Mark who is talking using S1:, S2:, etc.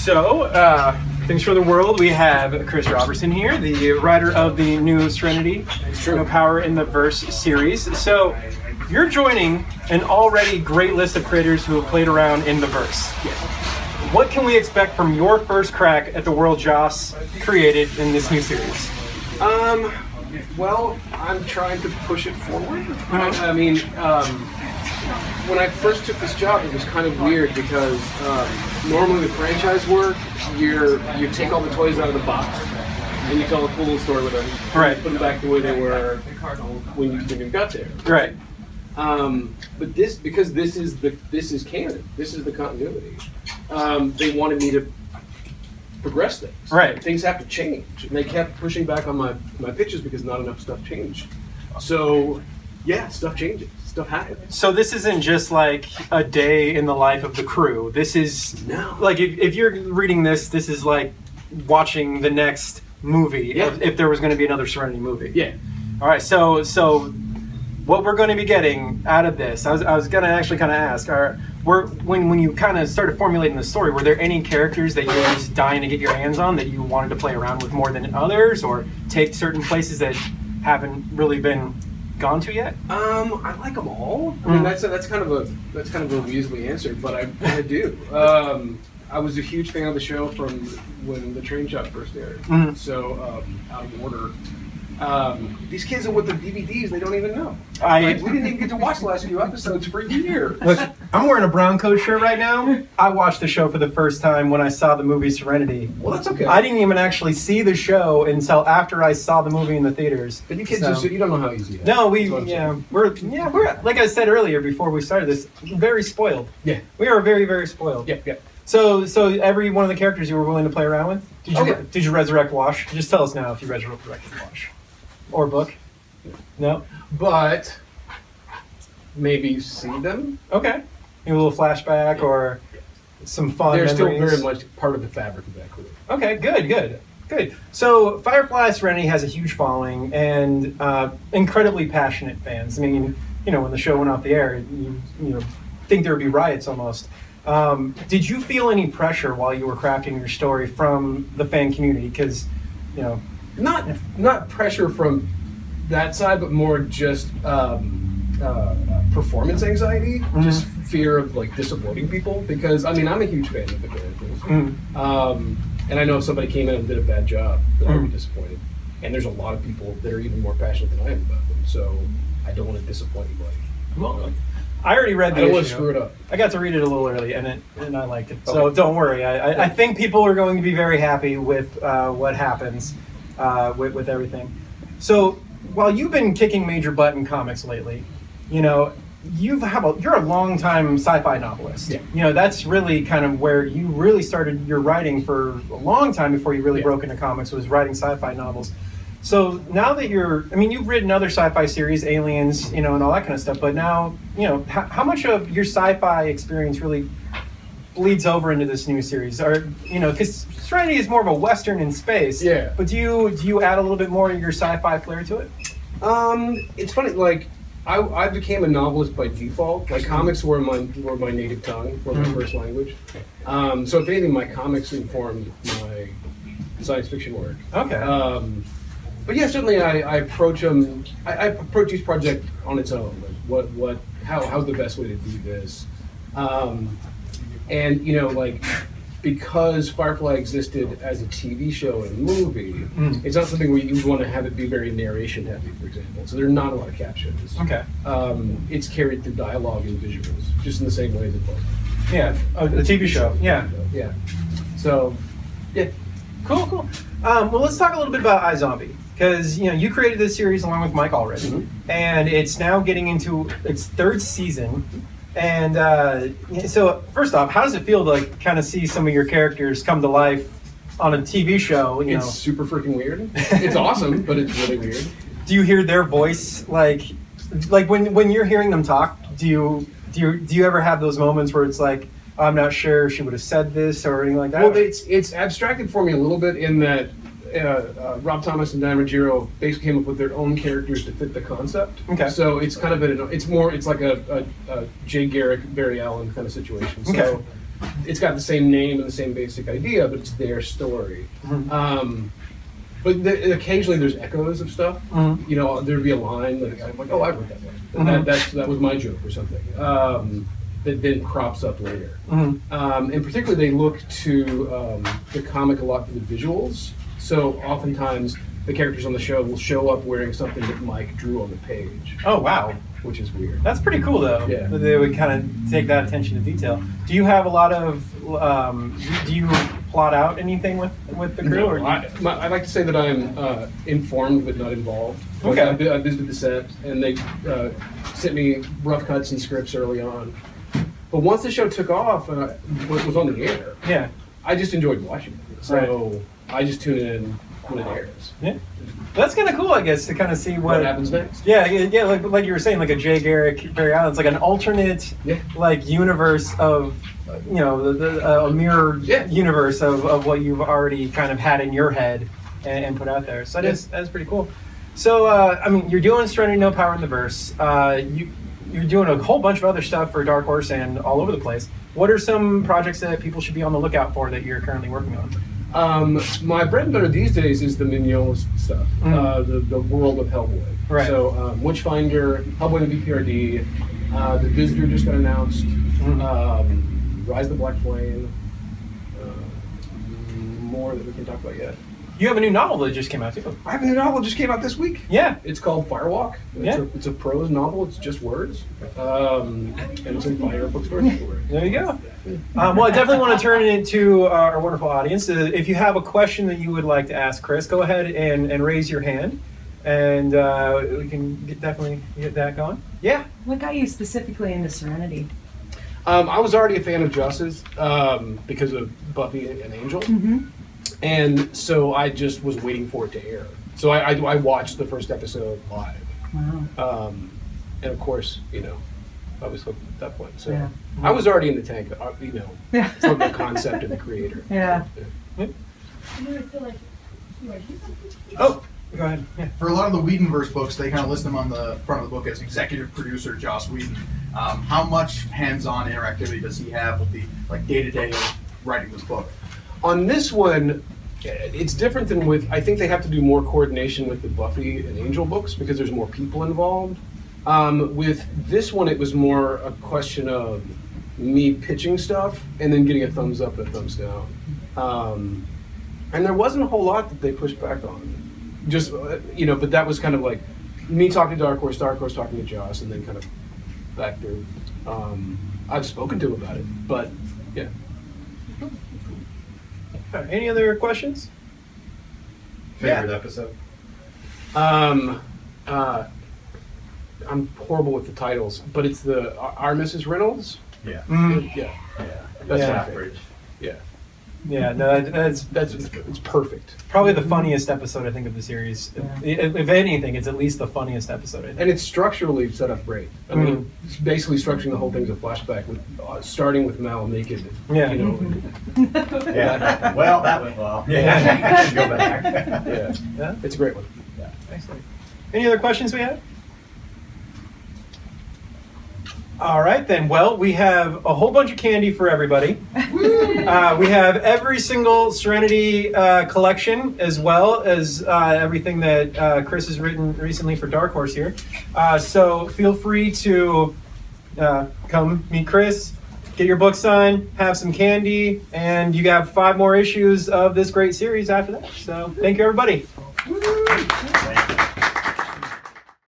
S1: Things for the World. We have Chris Roberson here, the writer of the new Serenity, No Power in the Verse series. So, you're joining an already great list of creators who have played around in the verse.
S2: Yeah.
S1: What can we expect from your first crack at the world Joss created in this new series?
S2: Well, I'm trying to push it forward. I mean, when I first took this job, it was kind of weird because normally with franchise work, you take all the toys out of the box and you tell a cool little story with them.
S1: Right.
S2: Put them back the way they were when you got there.
S1: Right.
S2: But because this is canon, this is the continuity. They wanted me to progress things.
S1: Right.
S2: Things have to change, and they kept pushing back on my pitches because not enough stuff changed. So, yeah, stuff changes. Stuff happens.
S1: So this isn't just like a day in the life of the crew. This is like if you're reading this is like watching the next movie.
S2: Yeah.
S1: If there was going to be another Serenity movie.
S2: Yeah.
S1: All right. So what we're going to be getting out of this, I was going to actually kind of ask, when you kind of started formulating the story, were there any characters that you were just dying to get your hands on that you wanted to play around with more than others, or take certain places that haven't really been gone to yet?
S2: I like them all. I mean, that's kind of a Weasley answer, but I do. I was a huge fan of the show from when the Train Shot first aired. So Out of Order. These kids are with the DVDs, they don't even know. We didn't even get to watch the last few episodes for years.
S1: Look, I'm wearing a brown coat shirt right now. I watched the show for the first time when I saw the movie Serenity.
S2: Well, that's okay.
S1: I didn't even actually see the show until after I saw the movie in the theaters.
S2: But you kids you don't know how easy it is.
S1: No, we're like I said earlier before we started this, very spoiled.
S2: Yeah.
S1: We are very, very spoiled.
S2: Yeah.
S1: So every one of the characters you were willing to play around with? Did you resurrect Wash? Just tell us now if you resurrected Wash. Or book? No?
S2: But maybe see them?
S1: Okay. Maybe a little flashback or some fun
S2: They're
S1: memories.
S2: still very much part of the fabric of that crew.
S1: Okay, good. So Firefly Serenity has a huge following and incredibly passionate fans. I mean, when the show went off the air, you think there would be riots almost. Did you feel any pressure while you were crafting your story from the fan community? Because,
S2: Not pressure from that side, but more just performance anxiety, just fear of disappointing people. Because I'm a huge fan of the characters, and I know if somebody came in and did a bad job, that I'd be disappointed. And there's a lot of people that are even more passionate than I am about them, so I don't want to disappoint anybody.
S1: Well, I already read the issue.
S2: I don't want to screw it up. I
S1: got to read it a little early, and I liked it. So don't worry. I think people are going to be very happy with what happens. With everything. So while you've been kicking major butt in comics lately, you're a long-time sci-fi novelist.
S2: Yeah.
S1: That's really kind of where you really started your writing for a long time before you really broke into comics, was writing sci-fi novels. So now that you've written other sci-fi series, Aliens, and all that kind of stuff, but now, how much of your sci-fi experience really bleeds over into this new series? Or, because Serenity is more of a Western in space.
S2: Yeah.
S1: But do you add a little bit more of your sci-fi flair to it?
S2: It's funny, I became a novelist by default. Comics were my native tongue, were my first language. So if anything, my comics informed my science fiction work.
S1: Okay.
S2: But yeah, certainly I approach them. I approach each project on its own. How's the best way to do this? And because Firefly existed as a TV show and movie, it's not something where you want to have it be very narration heavy, for example. So there are not a lot of captions.
S1: Okay.
S2: It's carried through dialogue and visuals, just in the same way as a book.
S1: Yeah, a TV show. Yeah.
S2: Yeah. So, yeah.
S1: Cool. Well, let's talk a little bit about iZombie, because you created this series along with Mike already, and it's now getting into its third season. And so, first off, how does it feel to kind of see some of your characters come to life on a TV show?
S2: It's super freaking weird. It's awesome, but it's really weird.
S1: Do you hear their voice like when you're hearing them talk? Do you ever have those moments where it's like, I'm not sure she would have said this or anything like that?
S2: Well, it's abstracted for me a little bit in that Rob Thomas and Dan Ruggiero basically came up with their own characters to fit the concept.
S1: Okay.
S2: So it's kind of it's like a Jay Garrick, Barry Allen kind of situation. So it's got the same name and the same basic idea, but it's their story. But occasionally there's echoes of stuff. You know, there'd be a line that I'm like, oh, I wrote that one. That was my joke or something. That then crops up later. And particularly they look to the comic a lot for the visuals. So oftentimes the characters on the show will show up wearing something that Mike drew on the page.
S1: Oh, wow.
S2: Which is weird.
S1: That's pretty cool, though.
S2: Yeah.
S1: That they would kind of take that attention to detail. Do you have a lot of, do you plot out anything with the crew?
S2: No,
S1: Or
S2: I like to say that I'm informed but not involved.
S1: Okay.
S2: I visited the set and they sent me rough cuts and scripts early on. But once the show took off and was on the air,
S1: yeah.
S2: I just enjoyed watching it. So I just tune in when it airs.
S1: Yeah. That's kind of cool, I guess, to kind of see what
S2: happens next.
S1: Yeah, like you were saying, like a Jay Garrick, Barry Allen. It's like an alternate, like universe of, you know, a mirror universe of what you've already kind of had in your head and put out there. So that's pretty cool. So I mean, you're doing Serenity, No Power in the Verse. You're doing a whole bunch of other stuff for Dark Horse and all over the place. What are some projects that people should be on the lookout for that you're currently working on?
S2: My bread and butter these days is the Mignon's stuff, the world of Hellboy.
S1: Right.
S2: So Witchfinder, Hellboy and BPRD, The Visitor just got announced, Rise of the Black Flame, more that we can talk about yet.
S1: You have a new novel that just came out too.
S2: I have a new novel that just came out this week.
S1: Yeah.
S2: It's called Firewalk. It's a prose novel. It's just words. And it's in Fire bookstores.
S1: There you go. Well, I definitely want to turn it into our wonderful audience. If you have a question that you would like to ask Chris, go ahead and raise your hand. And we can definitely get that going. Yeah.
S3: What got you specifically into Serenity?
S2: I was already a fan of Joss's because of Buffy and Angel. And so I just was waiting for it to air. So I watched the first episode live.
S3: Wow.
S2: And of course, you know, I was hooked at that point. So I was already in the tank, you know, from the concept and the creator.
S3: Yeah.
S1: Oh, go ahead. Yeah.
S4: For a lot of the Whedonverse books, they kind of list them on the front of the book as executive producer Joss Whedon. How much hands-on interactivity does he have with the day-to-day of writing this book?
S2: On this one, it's different than with, I think they have to do more coordination with the Buffy and Angel books because there's more people involved. With this one, it was more a question of me pitching stuff and then getting a thumbs up and a thumbs down. And there wasn't a whole lot that they pushed back on. Just, you know, but that was kind of like me talking to Dark Horse talking to Joss, and then kind of back through. I've spoken to him about it, but yeah.
S1: Any other questions?
S5: Favorite episode?
S2: I'm horrible with the titles, but it's the Our Mrs. Reynolds.
S5: Yeah.
S2: Yeah.
S5: That's
S1: Yeah.
S5: my average.
S2: Yeah.
S1: Yeah, no, that's
S2: It's perfect.
S1: probably the funniest episode, I think, of the series. If anything, it's at least the funniest episode, I think.
S2: And it's structurally set up great. I mean, it's basically structuring the whole thing as a flashback, with starting with Mal naked.
S1: Yeah.
S2: You know.
S5: Yeah. Well, that went well. Yeah. You should go back.
S2: Yeah. It's a great one.
S5: Yeah.
S1: Excellent. Any other questions we have? All right, then. Well, we have a whole bunch of candy for everybody. We have every single Serenity collection, as well as everything that Chris has written recently for Dark Horse here. So feel free to come meet Chris, get your book signed, have some candy, and you got 5 more issues of this great series after that. So thank you, everybody.